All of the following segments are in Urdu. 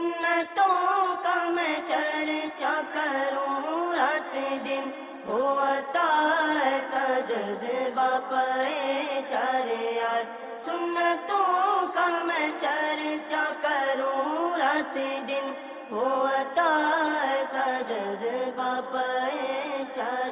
سنتوں کا میں چرچا کروں رات دن، ہوتا ایسا جذبہ پریشان، سنتوں کا میں چرچا کروں رات دن، ہوتا ایسا جذبہ پریشان۔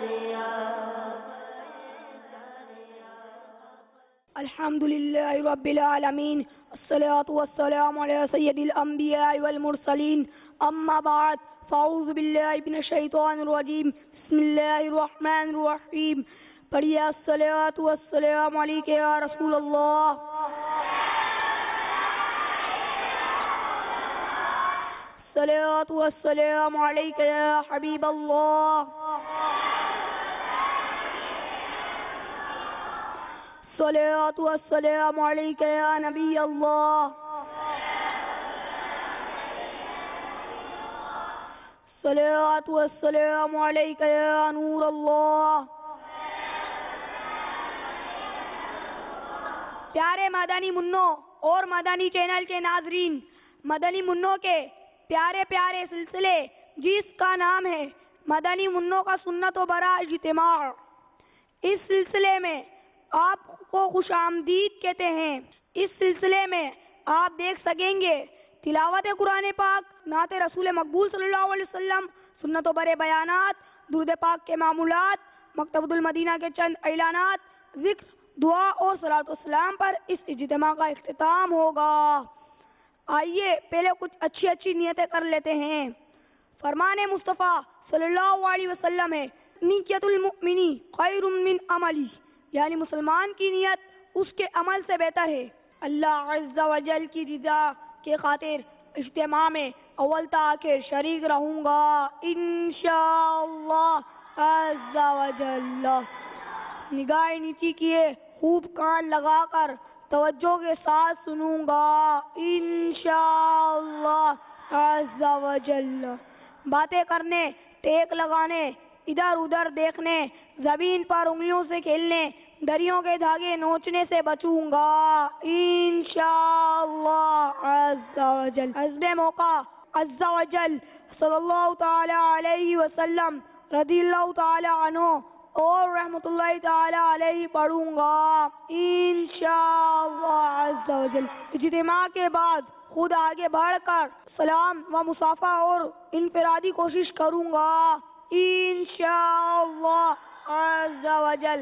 الحمد للہ رب العالمین، الصلاة والسلام علی سید الانبیاء والمرسلین، اما بعد فاعوذ باللہ من الشیطان الرجیم، بسم اللہ الرحمن الرحیم۔ پڑھیے الصلاة والسلام علیک یا رسول اللہ، الصلاة والسلام علیک یا حبیب اللہ، الصلاة والسلام علیک یا نبی اللہ، الصلاة والسلام علیک یا نور اللہ۔ پیارے مدنی منوں اور مدنی چینل کے ناظرین، مدنی منوں کے پیارے پیارے سلسلے جس کا نام ہے مدنی منوں کا سنت و برا اجتماع، اس سلسلے میں آپ کو خوش آمدید کہتے ہیں۔ اس سلسلے میں آپ دیکھ سکیں گے تلاوت قرآن پاک، نعت رسول مقبول صلی اللہ علیہ وسلم، سنت و برے بیانات، درود پاک کے معمولات، مکتبۃ المدینہ کے چند اعلانات، ذکر، دعا اور صلاۃ والسلام پر اس اجتماع کا اختتام ہوگا۔ آئیے پہلے کچھ اچھی نیتیں کر لیتے ہیں۔ فرمان مصطفیٰ صلی اللہ علیہ وسلم ہے، نیت المؤمنی خیر من عملی، یعنی مسلمان کی نیت اس کے عمل سے بہتر ہے۔ اللہ عز و جل کی رضا کے خاطر اجتماع میں اول تا آخر شریک رہوں گا انشاءاللہ عز و جل۔ نگاہ نیچی کیے، خوب کان لگا کر توجہ کے ساتھ سنوں گا انشاءاللہ عز و جل۔ باتیں کرنے، ٹیک لگانے، ادھر ادھر دیکھنے، زمین پر انگلیوں سے کھیلنے، دریوں کے دھاگے نوچنے سے بچوں گا انشاءاللہ عز و جل۔ حسب موقع عز و جل صلی اللہ تعالی علیہ وسلم رضی اللہ تعالی عنہ اور رحمت اللہ تعالی علیہ پڑھوں گا انشاءاللہ عز و جل۔ اجتماع کے بعد خود آگے بڑھ کر سلام و مصافحہ اور انفرادی کوشش کروں گا انشاءاللہ عز و جل۔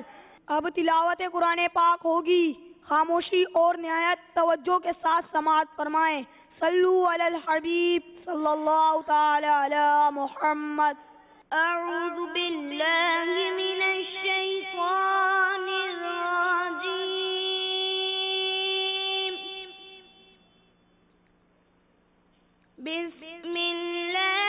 اب تلاوت قرآن پاک ہوگی، خاموشی اور نہایت توجہ کے ساتھ سماعت فرمائیں۔ صلو علی الحبیب صلی اللہ تعالی علی محمد۔ اعوذ باللہ من الشیطان الرجیم، بسم اللہ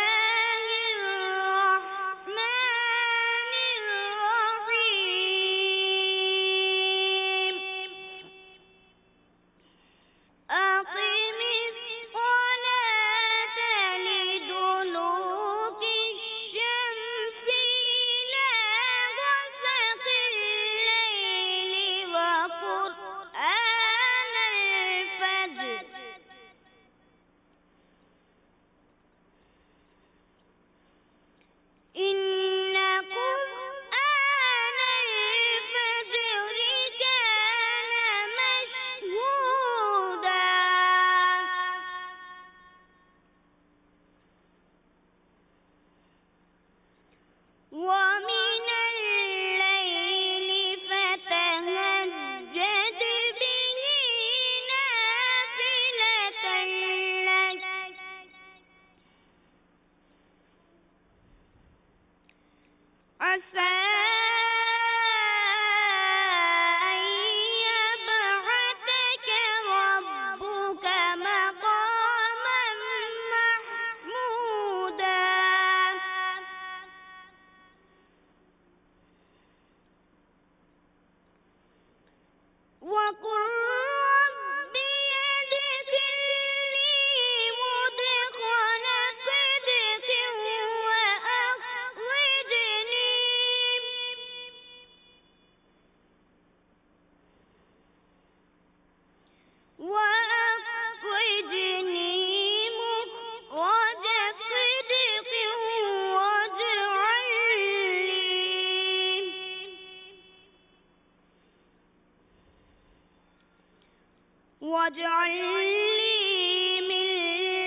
واجعل لي من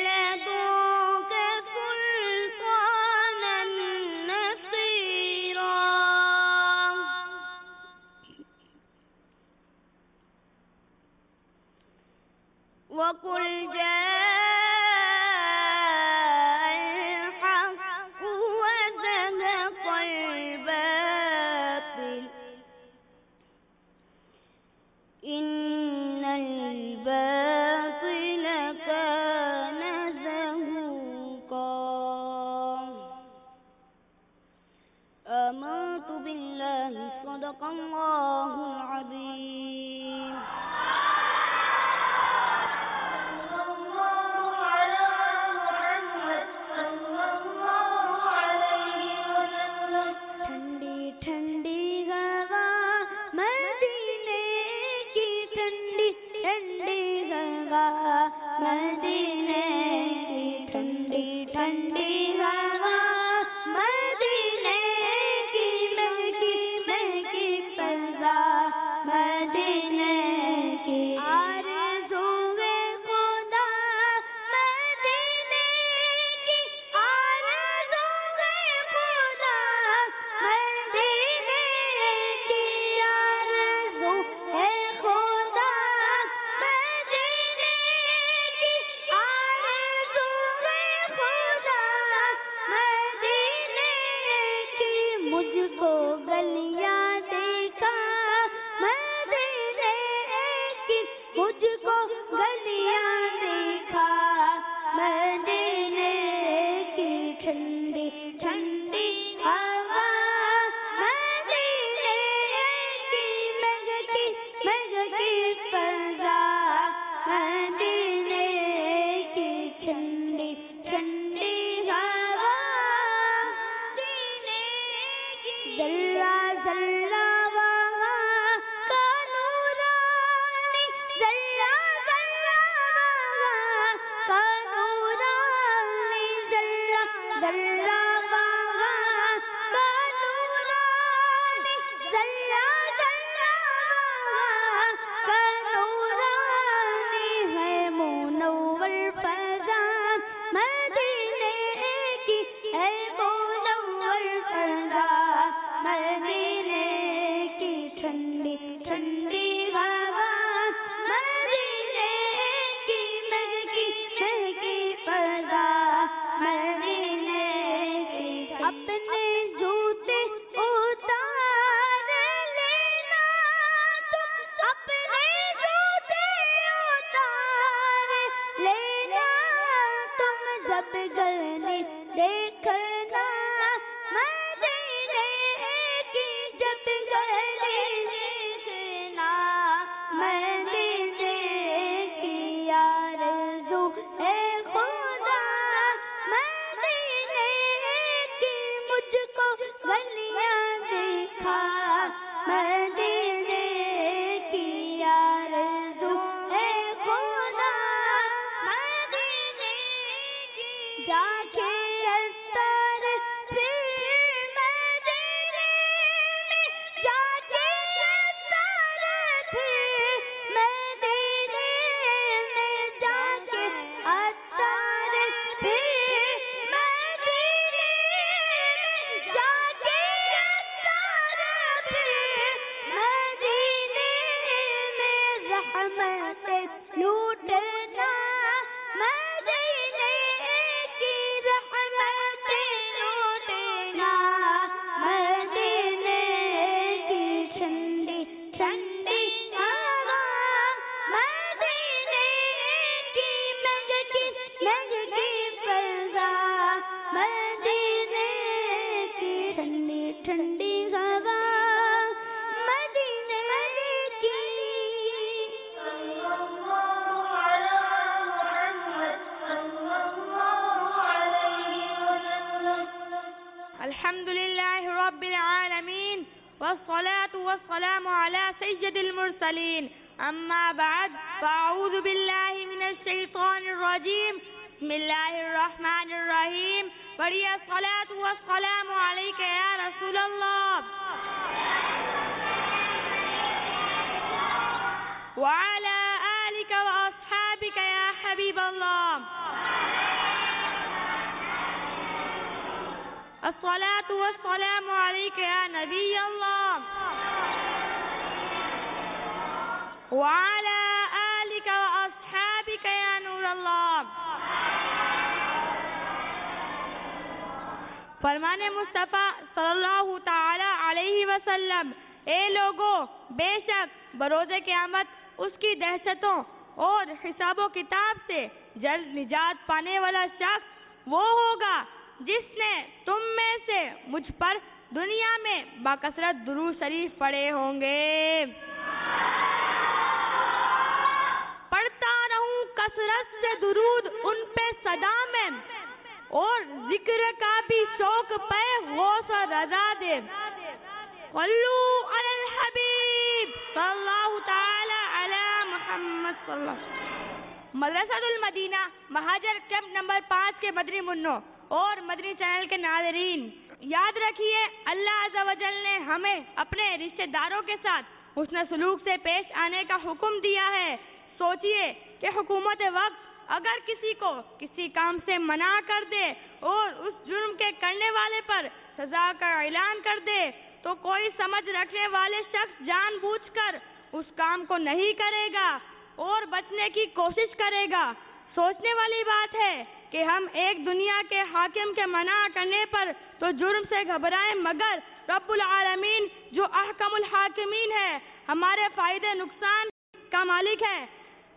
لدنك سلطانا نصيرا وقل جاء الحق وزهق الباطل إن الباطل كان زهوقا آمنت بالله صدق الله العظيم مدینے کی ٹھنڈی ٹھنڈی ہوا مدینے کی مہکی مہکی فضا مدینے کی آرزوئے خدا مدینے کی آرزوئے خدا مدینے کی آرزوئے خدا مجھ کو گلیاں دیکھا مدینے کی مجھ کو گلیاں دیکھا مدینے کی ٹھنڈی ٹھنڈی ہوا مدینے کی مہکی مہکی فضا مدینے کی ٹھنڈی ٹھنڈی ہوا ذرہ ذرہ وہاں کا نورانی ذرہ ذرہ وہاں کا نورانی ذرہ ذرہ وہاں کا نورانی ذرہ ذرہ وہاں کا نورانی ہے منور فضا مدینے کی ہے منور فضا مدینے کی ٹھنڈی ٹھنڈی ہوا مدینے کی مہکی مہکی فضا مدینے کی اپنے جوتے اتار لینا تم اپنے جوتے اتار لینا تم جب گلے دیکھنا مدینے کی جب گلے دیکھنا مدینے کی آرزو ہے خدا مدینے کی مجھ کو گلیاں دیکھا مدینے کی آرزو ہے خدا مدینے کی جا کے اثر پھر مدینے میں جا کے اثر پھر مدینے میں جا کے اثر پھر مدینے میں جا کے اثر پھر مدینے میں رحمت لوٹنا مدینے کی رحمت لوٹنا مدینے کی ٹھنڈی ٹھنڈی ہوا مدینے کی مہکی مہکی فضا مدینے کی ٹھنڈی ٹھنڈی ہوا مدینے کی الحمد لله رب العالمين والصلاة والسلام على سيد المرسلين أما بعد فأعوذ بالله من الشيطان الرجيم بسم الله الرحمن الرحيم ولي الصلاة والسلام عليك يا رسول الله وعلى آلك وأصحابك الصلاة والسلام عليك يا نبي الله وعلى آلك وأصحابك يا نور الله. فرمان مصطفیٰ صلی اللہ تعالی علیہ وسلم: اے لوگو، بے شک بروز قیامت اس کی دہشتوں اور حساب و کتاب سے جلد نجات پانے والا شخص وہ ہوگا جس نے تم میں سے مجھ پر دنیا میں باکثرت درود شریف پڑھے ہوں گے. پڑھتا رہوں کثرت سے درود ان پہ صدا میں، اور ذکر کا بھی شوق پہ غوث و رضا دے. صلو علی الحبیب صلی اللہ تعالی علی محمد صلی اللہ علیہ وسلم. مدرسۃ المدینہ مہاجر کیمپ نمبر 5 کے مدنی منوں اور مدنی چینل کے ناظرین، یاد رکھیے اللہ عز و جل نے ہمیں اپنے رشتہ داروں کے ساتھ حسن سلوک سے پیش آنے کا حکم دیا ہے. سوچئے کہ حکومت وقت اگر کسی کو کسی کام سے منع کر دے اور اس جرم کے کرنے والے پر سزا کا اعلان کر دے تو کوئی سمجھ رکھنے والے شخص جان بوجھ کر اس کام کو نہیں کرے گا اور بچنے کی کوشش کرے گا. سوچنے والی بات ہے کہ ہم ایک دنیا کے حاکم کے منع کرنے پر تو جرم سے گھبرائیں، مگر رب العالمین جو احکم الحاکمین ہے، ہمارے فائدے نقصان کا مالک ہے،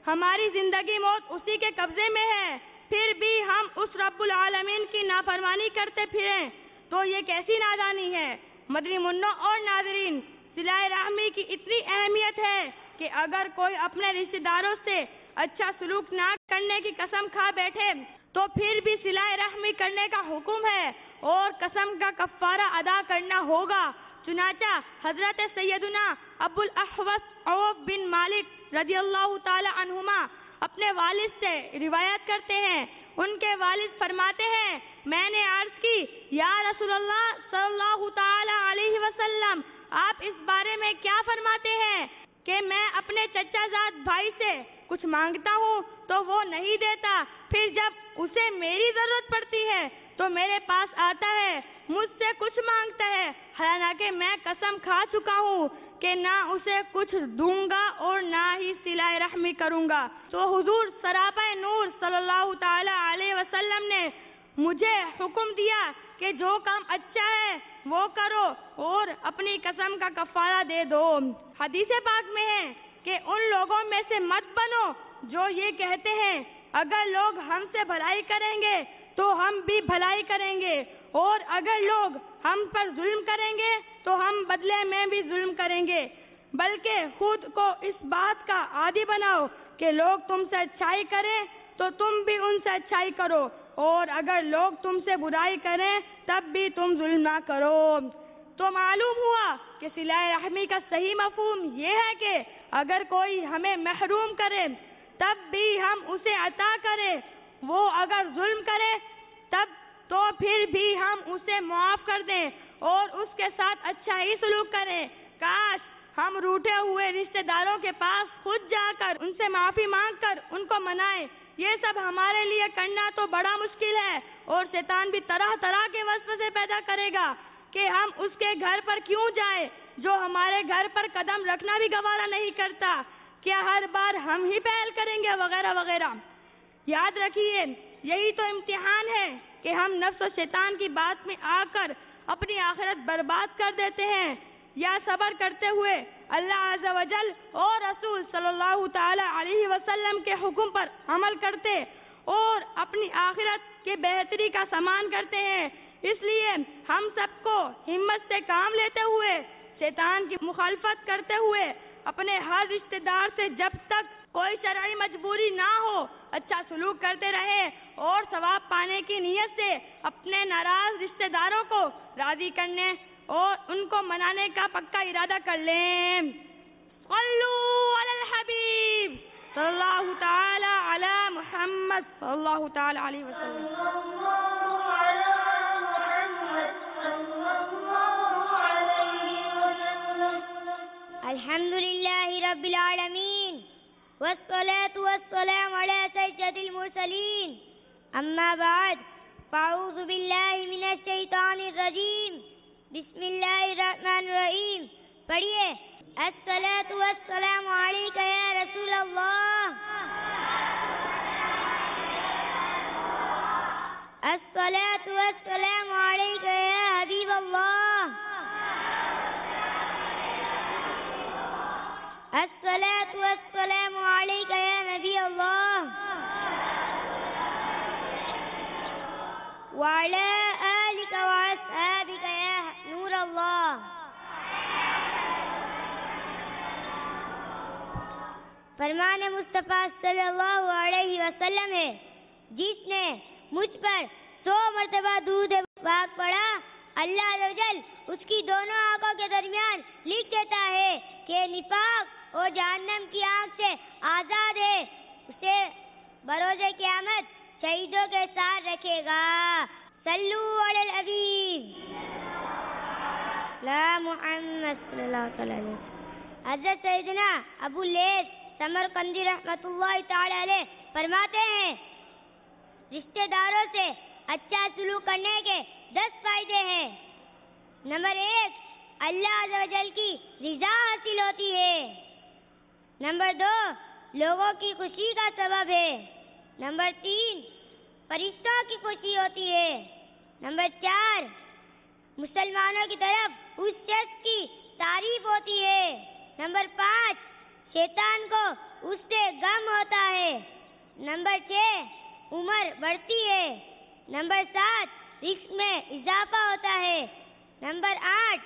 ہماری زندگی موت اسی کے قبضے میں ہے، پھر بھی ہم اس رب العالمین کی نافرمانی کرتے پھریں تو یہ کیسی نادانی ہے. مدنی منوں اور ناظرین، صلہ رحمی کی اتنی اہمیت ہے کہ اگر کوئی اپنے رشتہ داروں سے اچھا سلوک نہ کرنے کی قسم کھا بیٹھے تو پھر بھی صلہ رحمی کرنے کا حکم ہے اور قسم کا کفارہ ادا کرنا ہوگا. چنانچہ حضرت سیدنا ابو الاحوص عوف بن مالک رضی اللہ تعالی عنہما اپنے والد سے روایت کرتے ہیں. ان کے والد فرماتے ہیں: میں نے عرض کی، یا رسول اللہ صلی اللہ تعالی علیہ وسلم، آپ اس بارے میں کیا فرماتے ہیں کہ میں اپنے چچا زاد بھائی سے کچھ مانگتا ہوں تو وہ نہیں دیتا، پھر جب اسے میری ضرورت پڑتی ہے تو میرے پاس آتا ہے، مجھ سے کچھ مانگتا ہے، حالانکہ میں قسم کھا چکا ہوں کہ نہ اسے کچھ دوں گا اور نہ ہی صلہ رحمی کروں گا. تو حضور سراپا نور صلی اللہ تعالی علیہ وسلم نے مجھے حکم دیا کہ جو کام اچھا ہے وہ کرو اور اپنی قسم کا کفارہ دے دو. حدیث پاک میں ہے کہ ان لوگوں میں سے مت بنو جو یہ کہتے ہیں اگر لوگ ہم سے بھلائی کریں گے تو ہم بھی بھلائی کریں گے، اور اگر لوگ ہم پر ظلم کریں گے تو ہم بدلے میں بھی ظلم کریں گے، بلکہ خود کو اس بات کا عادی بناؤ کہ لوگ تم سے اچھائی کریں تو تم بھی ان سے اچھائی کرو، اور اگر لوگ تم سے برائی کریں تب بھی تم ظلم نہ کرو. تو معلوم ہوا کہ صلہ رحمی کا صحیح مفہوم یہ ہے کہ اگر کوئی ہمیں محروم کرے تب بھی ہم اسے عطا کریں، وہ اگر ظلم کرے تب تو پھر بھی ہم اسے معاف کر دیں اور اس کے ساتھ اچھا ہی سلوک کریں. کاش ہم روٹھے ہوئے رشتہ داروں کے پاس خود جا کر ان سے معافی مانگ کر ان کو منائیں. یہ سب ہمارے لیے کرنا تو بڑا مشکل ہے، اور شیطان بھی طرح طرح کے وسوسے پیدا کرے گا کہ ہم اس کے گھر پر کیوں جائیں جو ہمارے گھر پر قدم رکھنا بھی گوارا نہیں کرتا، کیا ہر بار ہم ہی پہل کریں گے وغیرہ وغیرہ. یاد رکھیے یہی تو امتحان ہے کہ ہم نفس و شیطان کی بات میں آ کر اپنی آخرت برباد کر دیتے ہیں، یا صبر کرتے ہوئے اللہ عز و جل اور رسول صلی اللہ تعالی علیہ وسلم کے حکم پر عمل کرتے اور اپنی آخرت کے بہتری کا سامان کرتے ہیں. اس لیے ہم سب کو ہمت سے کام لیتے ہوئے، شیطان کی مخالفت کرتے ہوئے، اپنے ہر رشتہ دار سے جب تک کوئی شرعی مجبوری نہ ہو اچھا سلوک کرتے رہے اور ثواب پانے کی نیت سے اپنے ناراض رشتہ داروں کو راضی کرنے اور ان کو منانے کا پکا ارادہ کر لیں. صلو علی الحبیب صلی اللہ تعالی علی محمد صلی اللہ تعالی علیہ وسلم. الحمد للہ رب العالمین والصلاة والسلام علی سید المرسلین. اما بعد فاعوذ باللہ من الشیطان الرجیم بسم اللہ الرحمن الرحیم. پڑھیے. الصلاۃ والسلام علیک یا رسول اللہ. الصلاۃ والسلام علیک یا حبیب اللہ. الصلاۃ والسلام علیک یا نبی اللہ وعلی آلک واصحابک یا نور اللہ. فرمان مصطفیٰ صلی اللہ علیہ وسلم ہے جس نے مجھ پر 100 مرتبہ درود پاک پڑھا اللہ عز و جل اس کی دونوں آنکھوں کے درمیان لکھ دیتا ہے کہ نفاق اور جہنم کی آنکھ سے آزاد ہے. اسے بروز قیامت شہیدوں کے ساتھ رکھے گا. صلو علی الحبیب لا محمد صلی اللہ علیہ وسلم. حضرت سیدنا ابو لیث سمرقندی رحمۃ اللہ تعالی علیہ فرماتے ہیں رشتہ داروں سے اچھا سلوک کرنے کے 10 فائدے ہیں. نمبر 1 اللہ عز و جل کی رضا حاصل ہوتی ہے. نمبر 2 لوگوں کی خوشی کا سبب ہے. نمبر 3 فرشتوں کی خوشی ہوتی ہے. نمبر 4 مسلمانوں کی طرف اس شخص کی تعریف ہوتی ہے. نمبر 5 شیطان کو اس سے غم ہوتا ہے. نمبر 6 عمر بڑھتی ہے. نمبر 7 رزق میں اضافہ ہوتا ہے. نمبر 8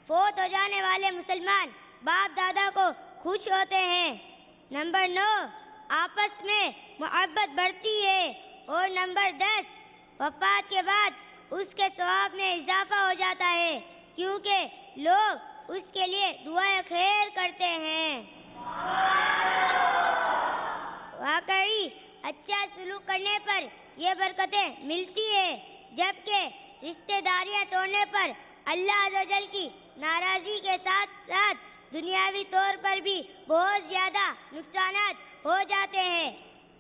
فوت ہو جانے والے مسلمان باپ دادا کو خوش ہوتے ہیں. نمبر 9 آپس میں محبت بڑھتی ہے. اور نمبر 10 وفات کے بعد اس کے ثواب میں اضافہ ہو جاتا ہے کیونکہ لوگ اس کے لیے دعائیں خیر کرتے ہیں. واقعی اچھا سلوک کرنے پر یہ برکتیں ملتی ہے جبکہ رشتہ داریاں توڑنے پر اللہ عز و جل کی ناراضی کے ساتھ ساتھ دنیاوی طور پر بھی بہت زیادہ نقصانات ہو جاتے ہیں.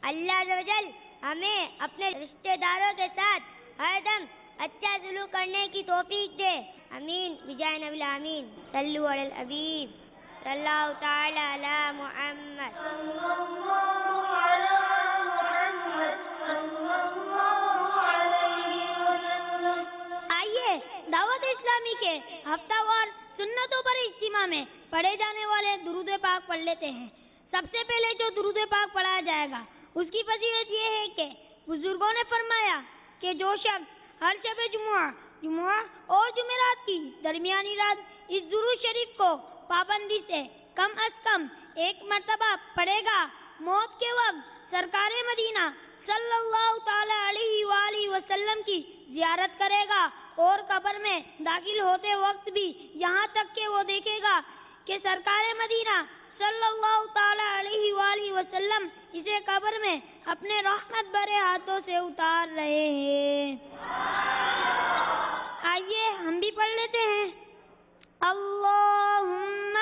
اللہ عز و جل ہمیں اپنے رشتہ داروں کے ساتھ ہر دم اچھا سلوک کرنے کی توفیق دے. امین بجائے نبی الامین. صلو علی الحبیب صلی اللہ تعالی علی محمد. آئیے دعوت اسلامی کے ہفتہ وار سنتوں پر اجتماع میں پڑھے جانے والے درود پاک پڑھ لیتے ہیں. سب سے پہلے جو درود پاک پڑھایا جائے گا اس کی فضیلت یہ ہے کہ بزرگوں نے فرمایا کہ جو شخص ہر شب جمعہ اور جمعرات کی درمیانی رات اس درود شریف کو پابندی سے کم از کم 1 مرتبہ پڑھے گا موت کے وقت سرکار مدینہ صلی اللہ تعالی علیہ وآلہ وسلم کی زیارت کرے گا اور قبر میں داخل ہوتے وقت بھی یہاں تک کہ وہ دیکھے گا کہ سرکار مدینہ صلی اللہ تعالی علیہ وآلہ وسلم اسے قبر میں اپنے رحمت بھرے ہاتھوں سے اتار رہے ہیں. آئیے ہم بھی پڑھ لیتے ہیں. اللہم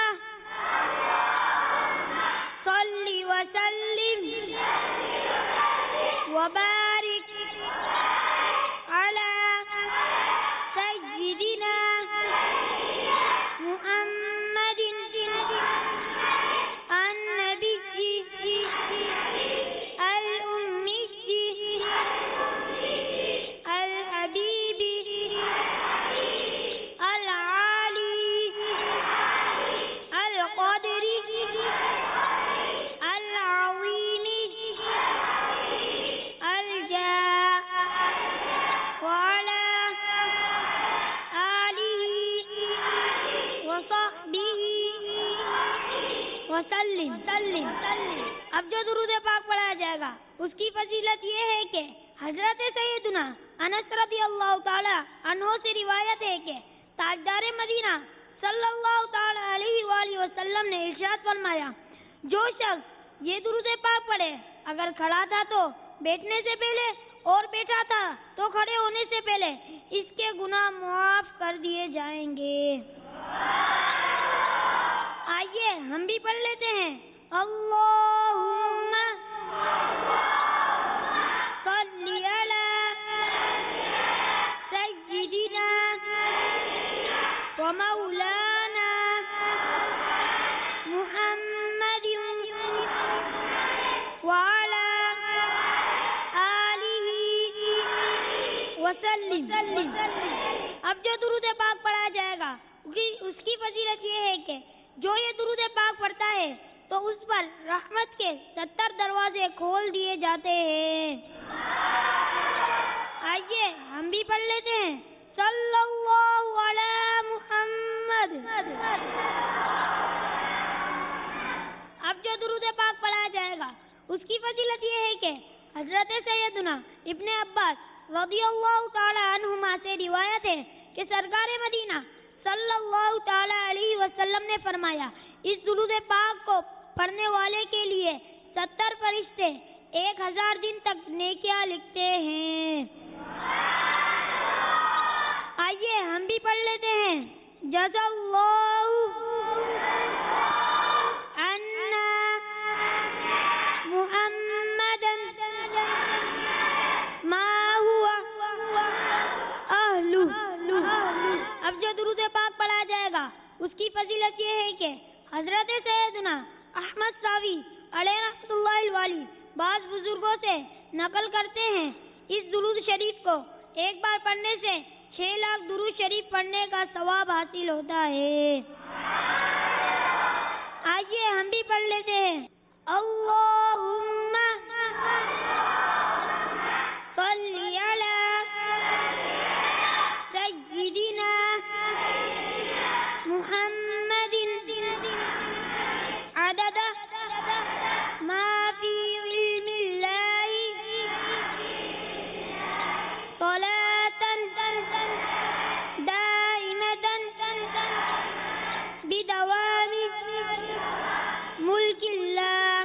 صلی وسلم وبارک علی سیدنا محمد النبی الأمی الحبیب العالی القدر العظیم الجاہ وعلی آلہ وصحبہ وسلم. اب جو درود پاک پڑھایا جائے گا اس کی فضیلت یہ ہے کہ حضرت سیدنا انس رضی اللہ تعالی عنہ سے روایت ہے کہ تاجدار مدینہ صلی اللہ تعالی علیہ وآلہ وسلم نے ارشاد فرمایا جو شخص یہ درود پاک پڑھے اگر کھڑا تھا تو بیٹھنے سے پہلے اور بیٹھا تھا تو کھڑے ہونے سے پہلے اس کے گناہ معاف کر دیے جائیں گے. آئیے ہم بھی پڑھ لیتے ہیں. اللہم صلی علی ومولانا محمد وعلى آلہ وسلم. اب جو درود پاک پڑھا جائے گا اس کی فضیلت یہ ہے کہ جو یہ درود پاک پڑھتا ہے تو اس پر رحمت کے 70 دروازے کھول دیے جاتے ہیں. آئیے ہم بھی پڑھ لیتے ہیں صلی اللہ علی محمد. اب جو درود پاک پڑھا جائے گا اس کی فضیلت یہ ہے کہ حضرت سیدنا ابن عباس رضی اللہ تعالی عنہما سے روایت ہے کہ سرکار مدینہ صلی اللہ تعالی علیہ وسلم نے فرمایا اس درود پاک کو پڑھنے والے کے لیے 70 فرشتے 1000 دن تک نیکیاں لکھتے ہیں. آئیے ہم بھی پڑھ لیتے ہیں جزا اللہ عنا محمدا ما ہوا اہلہ. اب جو درود پاک پڑھا جائے گا اس کی فضیلت یہ ہے کہ حضرت سیدنا احمد صاوی علیہ رحمۃ اللہ الوالی بعض بزرگوں سے نقل کرتے ہیں اس درود شریف کو ایک بار پڑھنے سے 6 لاکھ درود شریف پڑھنے کا ثواب حاصل ہوتا ہے. آئیے ہم بھی پڑھ لیتے ہیں اللہم صلی علی سیدنا محمد عدد ما فی علم اللہ صلاة دائمة بدوام ملک اللہ.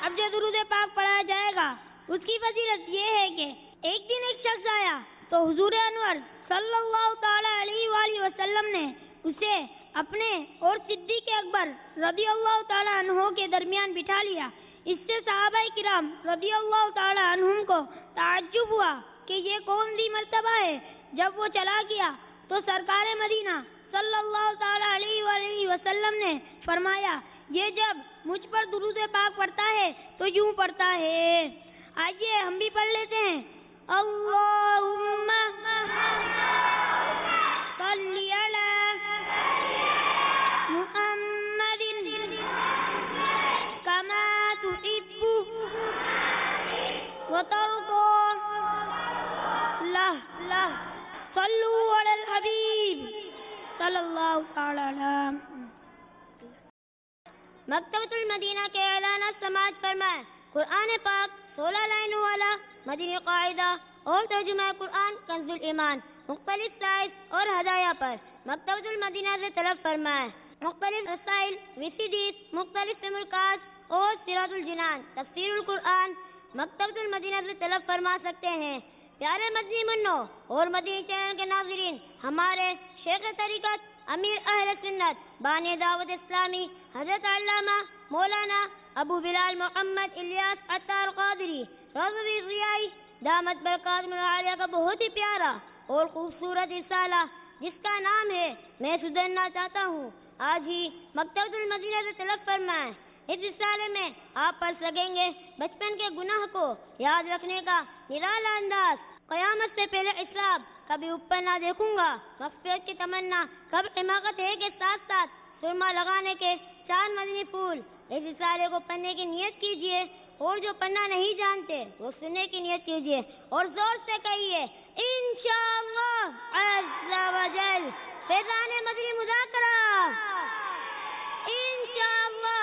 اب جو درود پاک پڑھا جائے گا اس کی فضیلت یہ ہے کہ ایک دن ایک شخص آیا تو حضور انور صلی اللہ تعالی علیہ وآلہ وسلم نے اسے اپنے اور صدیق اکبر رضی اللہ تعالی عنہ کے درمیان بٹھا لیا. اس سے صحابہ کرام رضی اللہ تعالی عنہم کو تعجب ہوا کہ یہ کون سی مرتبہ ہے. جب وہ چلا گیا تو سرکار مدینہ صلی اللہ تعالی علیہ وآلہ وسلم نے فرمایا یہ جب مجھ پر درود پاک پڑھتا ہے تو یوں پڑھتا ہے. آئیے ہم بھی پڑھ لیتے ہیں اللہم صلی علی محمد کما تحب وترضى صلو علی الحبیب صلی اللہ تعالی علیہ. مکتبۃ المدینہ کے اعلانات سماعت فرمائے. قرآن پاک 16 لائنوں والا مدنی قاعدہ اور ترجمہ قرآن کنز الایمان مختلف سائز اور ہدایہ پر مکتبۃ المدینہ سے طلب فرمائے. مختلف رسائل ویسیڈیز مختلف ملکات اور سیرۃ الجنان تفسیر القرآن مکتبۃ المدینہ سے طلب فرما سکتے ہیں. پیارے مدنی منوں اور مدنی چینل کے ناظرین، ہمارے شیخ طریقت امیر اہل سنت بانی دعوت اسلامی حضرت علامہ مولانا ابو بلال محمد الیاس عطار قادری رضوی ضیائی دامت برکاتہم العالیہ کا بہت ہی پیارا اور خوبصورت رسالہ جس کا نام ہے میں سدھرنا چاہتا ہوں آج ہی مکتبۃ المدینہ سے طلب فرمائیں. اس رسالے میں آپ پڑھ سکیں گے بچپن کے گناہ کو یاد رکھنے کا نرالا انداز، قیامت سے پہلے اسلام کبھی اوپر نہ دیکھوں گا، مغفرت کی تمنا، کب حماقت ہے کے ساتھ ساتھ سرما لگانے کے 4 مدنی پھول. اس رسالے کو پڑھنے کی نیت کیجیے اور جو پڑھنا نہیں جانتے وہ سننے کی نیت کیجیے اور زور سے کہیے انشاءاللہ عز و جل. فیضان مدنی مذاکرہ انشاءاللہ.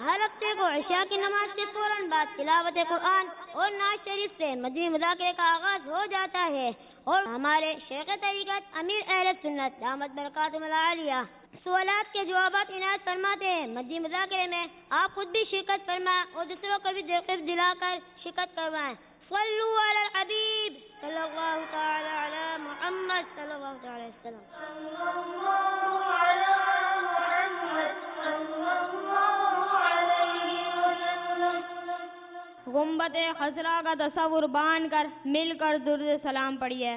ہر ہفتے کو عشاء کی نماز کے فوراً بعد تلاوت قرآن اور نعت شریف سے مدنی مذاکرے کا آغاز ہو جاتا ہے اور ہمارے شیخ طریقت امیر اہل سنت دامت برکاتہم العالیہ سوالات کے جوابات عنایت فرماتے ہیں. مدنی مذاکرے میں آپ خود بھی شرکت فرمائیں اور دوسروں کو بھی درخت دلا کر شرکت کروائیں. صلو علی الحبیب صلی اللہ تعالی علی محمد صلی اللہ تعالی وسلم. گنبد خضرا کا تصور باندھ کر مل کر درود سلام پڑھیے.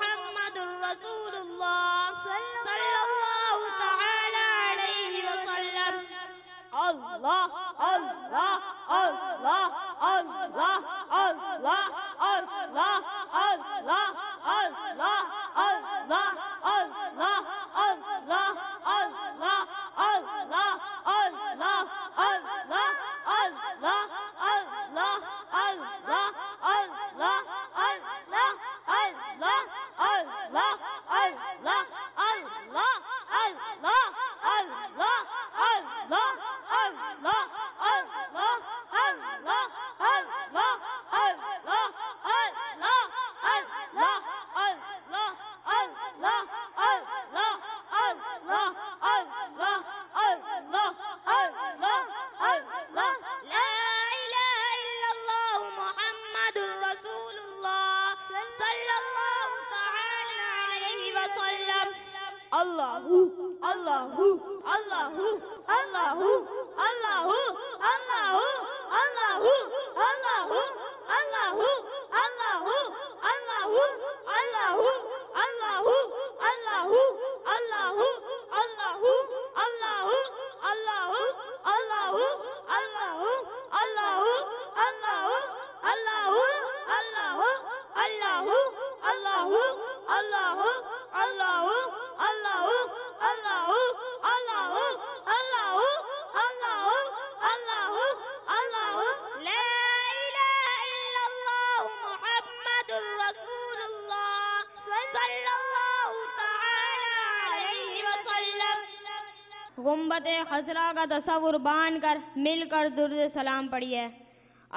غنبت خضرا کا تصور باندھ کر مل کر درود سلام پڑھیے.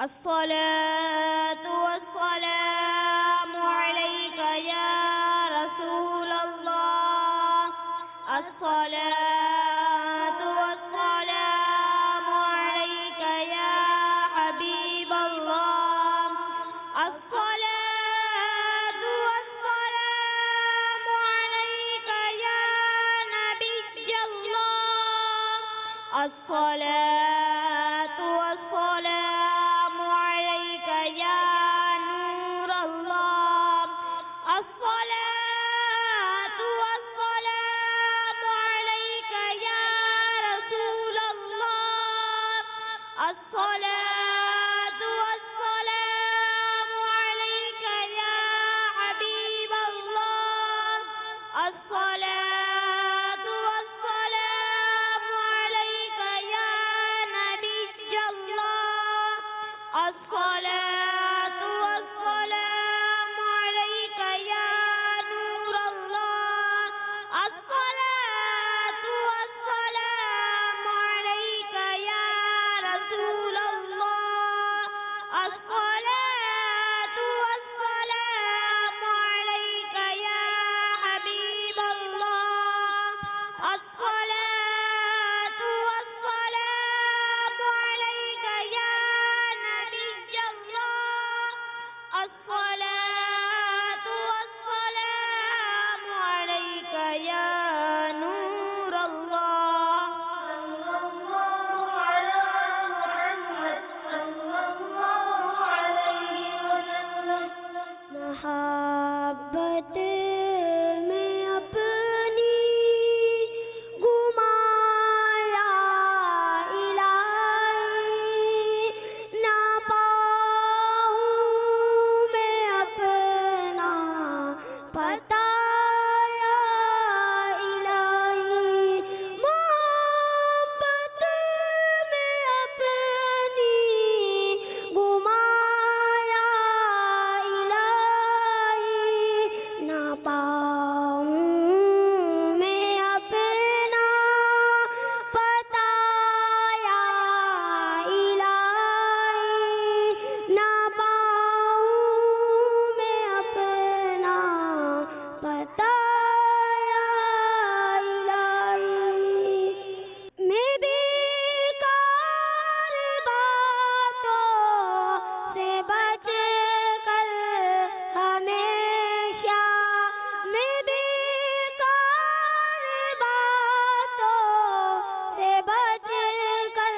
الصلاۃ والسلام علیک یا رسول اللہ. الصلاۃ والسلام علیک یا حبیب اللہ. الصلاۃ والسلام علیک یا نبی اللہ. الصلاۃ والسلام علیک یا نور اللہ. الصلاۃ والسلام علیک یا رسول اللہ. الصلاۃ والسلام علیک یا حبیب اللہ. الصلاۃ والسلام علیک یا نبی اللہ. الصلاۃ والسلام علیک یا نور اللہ. الصلاۃ والسلام علیک یا رسول اللہ. الصلاۃ والسلام علیک یا حبیب اللہ. الصلاۃ والسلام علیک یا نبی اللہ. الصلاۃ والسلام علیک یا نور اللہ. صلی اللہ علی محمد صلی اللہ علیہ وسلم. محبت میں اپنی گمایا الہی، نہ پاؤں میں اپنا پتایا الہی. محبت میں اپنی گمایا الہی، نہ پاؤں میں اپنا پتایا الہی، نہ پاؤں میں اپنا پتایا الہی. میں بیکار باتوں سے بچ کر ہمیشہ، میں بیکار باتوں سے بچ کر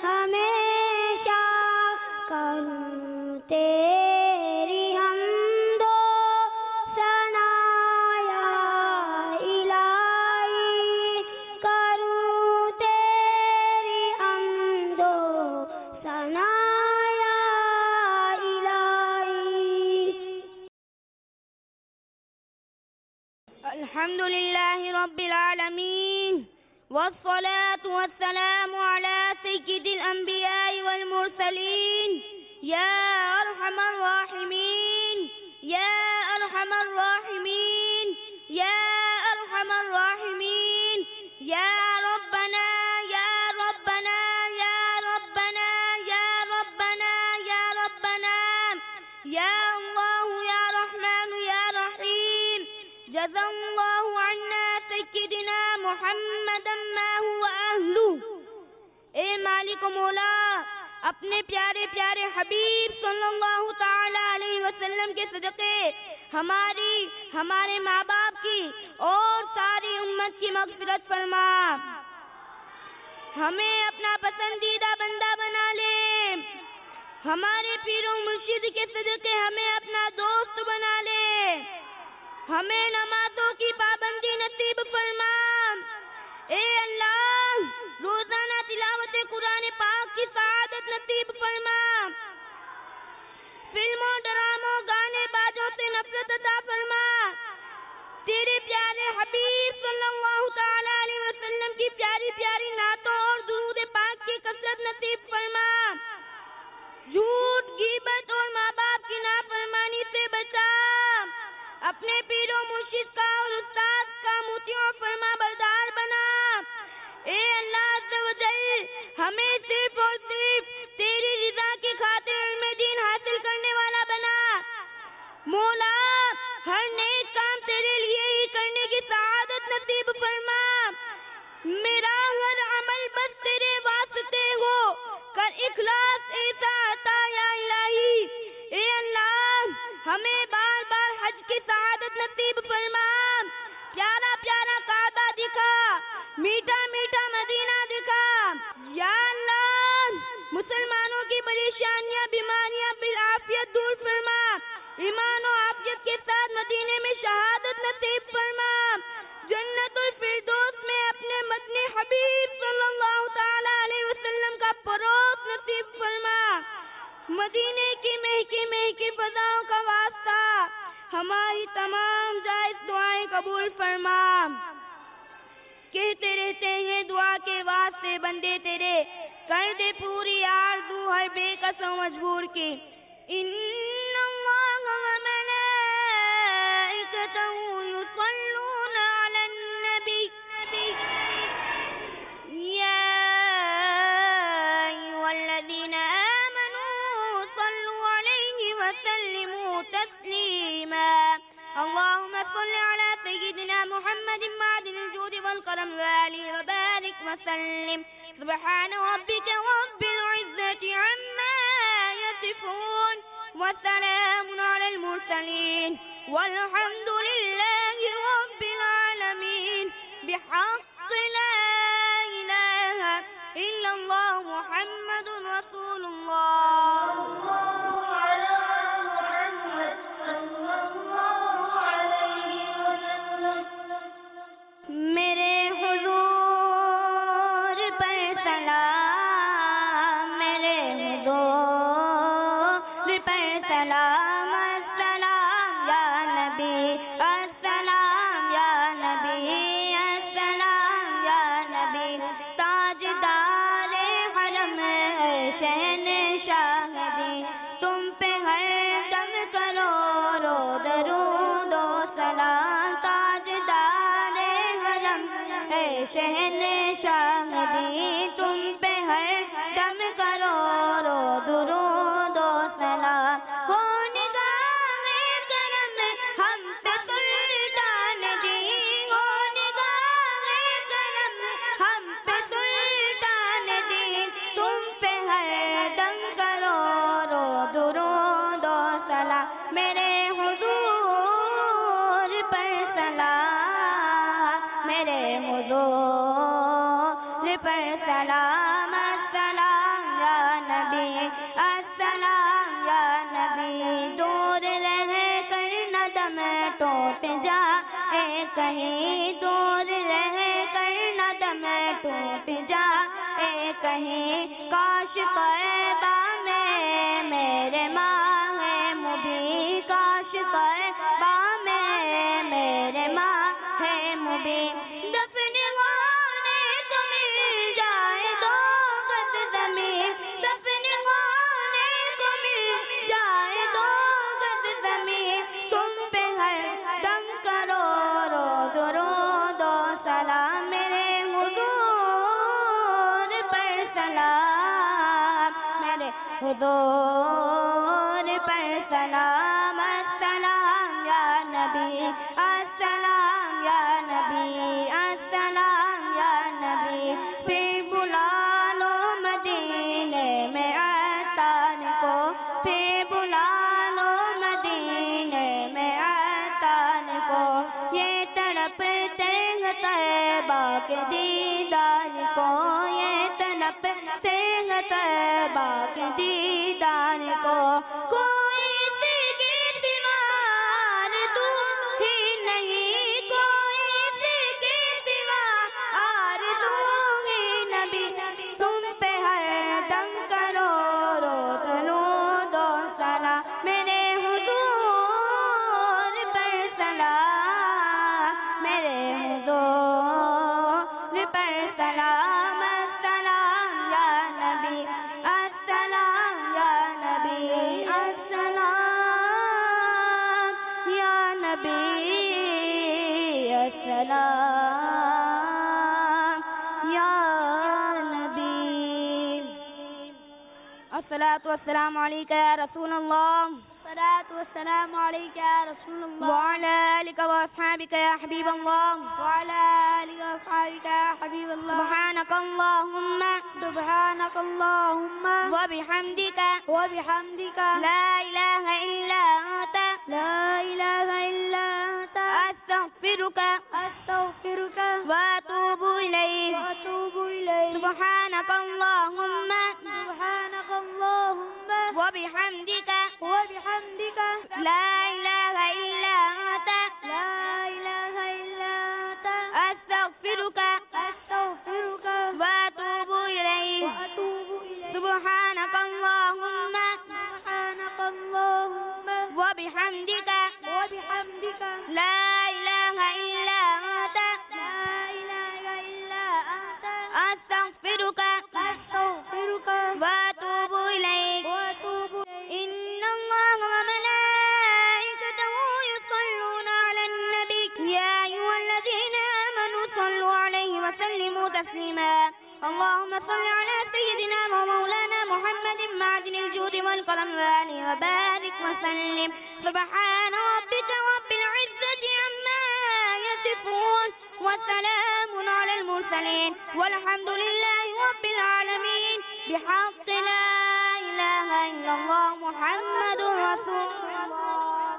ہمیشہ کروں تیری حمد و ثنا یا الہی. کروں تیری حمد و ثنا یا الہی. الحمد للہ رب العالمین، والصلاة والسلام على سید الانبیاء والمرسلین. یا ارحم الراحمین، یا ارحم الراحمین، یا ارحم الراحمین. یا ربنا یا ربنا یا ربنا یا ربنا یا ربنا. یا اللہ یا رحمن یا رحیم. جزا اللہ عنا سیدنا محمد ما هو اہلہ. اے مالک و مولا، اپنے پیارے پیارے حبیب صلی اللہ تعالی علیہ وسلم کے صدقے ہمارے ماں باپ کی اور ساری امت کی مغفرت فرما. ہمیں اپنا پسندیدہ بندہ بنا لے. ہمارے پیر و مرشد کے صدقے ہمیں اپنا دوست بنا لے. ہمیں نمازوں کی پابندی نصیب فرما. اے اللہ، روزانہ تلاوت قرآن پاک کی سعادت نصیب فرما. فلموں، ڈراموں، گانے بازوں سے نفرت عطا فرما. تیرے پیارے حبیب صلی اللہ تعالی علیہ وسلم کی پیاری پیاری نعتوں اور درود پاک کی کثرت نصیب فرما. جھوٹ، غیبت اور ماں باپ کی نافرمانی سے بچا. اپنے پیر و مرشد کا اور استاد کا موتیوں فرما بردار بنا. شہادت نصیب فرما، جنت الفردوس میں اپنے مدنی حبیب صلی اللہ تعالی علیہ وسلم کا پروس نصیب فرما، مدینے کی مہکی مہکی فضاؤں کا واسطہ ہماری تمام جائز دعائیں قبول فرما۔ کہتے رہتے ہیں دعا کے واسطے بندے تیرے، کر دے پوری آرزو ہر بے کس و مجبور کی۔ ان اللہ و ملائکتہ یصلون علی النبی یا ایھا الذین آمنوا صلوا علیہ وسلموا تسلیما۔ اللهم صل على سيدنا محمد معدن الجود والكرم وآله وبارك وسلم۔ سبحان ربك رب العزة عما يصفون وسلام على المرسلين والحمد لله رب العالمين بحق لا إله إلا الله محمد رسول الله۔ میرے حضور پر سلام، میرے حضور پر سلام، السلام یا نبی، السلام یا نبی، السلام یا نبی۔ تاجدار حرم شہنشاہ دی، تم پہ ہر دم کروڑوں درود و سلام۔ تاجدار شہنشاہ دی، تم پہ ہر دم کروڑوں درود و سلام۔ ہو نگاہ کرم ہم پہ سلطان دی، ہو نگاہ کرم ہم پہ سلطان دی، تم پہ ہر دم کروڑوں درود و سلام۔ میرے حضور پر سلام، میرے حضور پر سلام، السلام یا نبی، السلام یا نبی۔ دور رہ کر نہ دم ٹوٹ جائے کہیں، دور رہ کر نہ دم ٹوٹ جائے کہیں، کاش قربا میں میرے ماہ مبین، کاش قربا میں میرے ماہ مبین۔ دفن ہونے کو مل جائے دو گز زمین، دفن ہونے کو مل جائے دو گز زمین، تم پہ ہر دم کروڑوں درود و سلام۔ میرے حضور پر سلام، میرے حضور پر سلام، السلام یا نبی، السلام یا نبی، السلام یا نبی۔ پھر بلا لو مدینے میں عطار کو، پھر بلا لو مدینے میں عطار کو، یہ تڑپتے ہیں طیبہ کے دیدار کو، یہ تڑپتے ہیں طیبہ کے دیدار کو۔ کوئی سی کے سوا آرزو ہی نہیں، کوئی سی کے سوا آرزو ہی نبی، تم پہ ہر دم کروڑوں درود و سلام۔ میرے حضور پر سلام، میرے حضور پر سلام، السلام یا نبی، السلام یا نبی، السلام یا نبی، السلام یا نبی۔ الصلاة والسلام علیکہ یا رسول اللہ، الصلاة والسلام علیکہ یا رسول اللہ، وعلی آلک واصحابک یا حبیب اللہ، وعلی آلک واصحابک یا حبیب اللہ۔ سبحانک اللہم، سبحانک اللہم، وبحمدک، وبحمدک، لا الہ الا انت، لا الہ الا انت، استغفرک، استغفرک، واتوب الیک، واتوب الیک۔ سبحانک اللہم، سبحانک اللہم، وبحمدک، وبحمدک، لا الہ الا انت، لا سبحانك اللهم وبحمدك لا إله إلا أنت أستغفرك وأتوب إليك إن الله وملائكته يصلون على النبي يا أيها الذين آمنوا صلوا عليه وسلموا تسليما اللهم صل على سيدنا ومولانا محمد معدن الجود والكرم وآله وبارك وسلم سبحان ربك رب العزة عما يصفون وسلام على المرسلين والحمد لله رب العالمين بحق لا إله إلا الله محمد رسول الله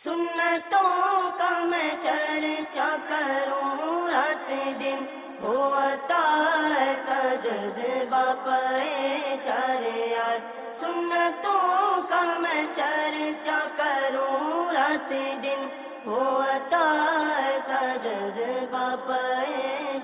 سنتوں کا میں چرچا کروں رات دن ہوتا ہے جذبہ پریشان سنتوں کا میں چرچا کروں رات دن ہوتا ہے جذبہ پریشان